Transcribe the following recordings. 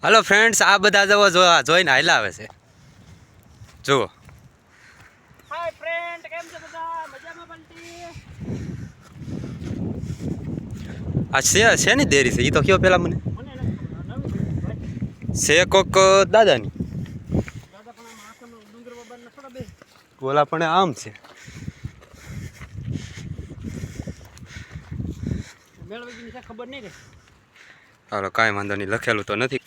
Hello friends, આ બધા જોઈને હાલ્યા આવે છે. જુઓ. હાય ફ્રેન્ડ, કેમ છો બધા? મજામાં બંટી? આ શેની દેરી છે? એ તો કયો પેલા મને. મને નથી ખબર, નવી ભાઈ. છે કોક દાદાની. દાદા પણ આમ આખો ડુંગર બાબાના થોડા બે. ઓલા પણ આમ છે. મેળવીની છે ખબર નહીં કે. હાલો, કાંઈ વાંધો નહીં, લખેલું તો નથી.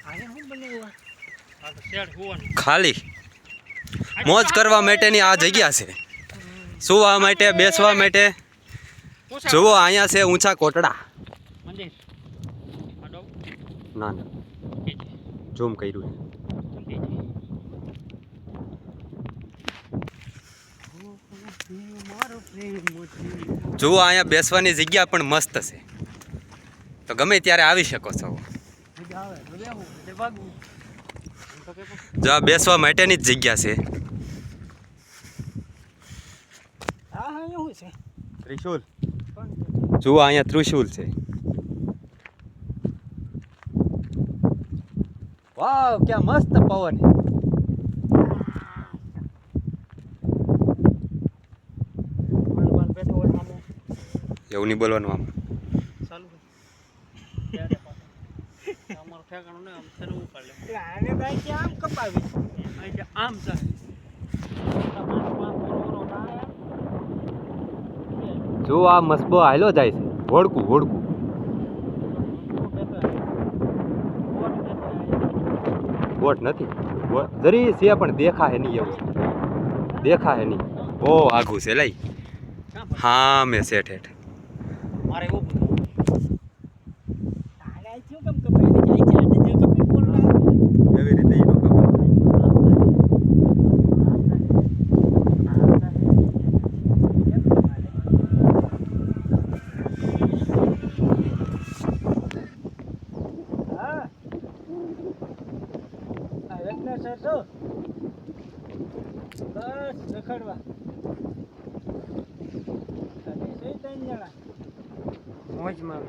આને હું બનાવ્યું? આ તો શેડ હોવાનું. ખાલી મોજ કરવા માટેની આ જગ્યા છે. સુવા માટે, બેસવા માટે. જુઓ, અહીંયા છે ઊંચા કોટડા. મંદિર. આડો. ના ના, ઝૂમ કર્યું. જુઓ, અહીંયા બેસવાની જગ્યા પણ મસ્ત છે, તો ગમે ત્યારે આવી શકો છો. જો આ બેસવા માટેની જ જગ્યા છે. ત્રિશુલ. જુઓ, અહીંયા ત્રિશુલ છે. વાવ, ક્યાં મસ્ત પવન. એવું નહીં બોલવાનું આમ. જો આ મસ્બો હાલો જાય છે, હોડકું હોડકું. બોટ નથી, જરી છે પણ દેખા હે નહીં. એવું દેખા હે નહીં. બહુ આઘું છે લઈ. હા, મેં સેટ હેઠ. મારે એવું એવી રીતે ઈ નો ખબર. બસ રખડવા મોજમાં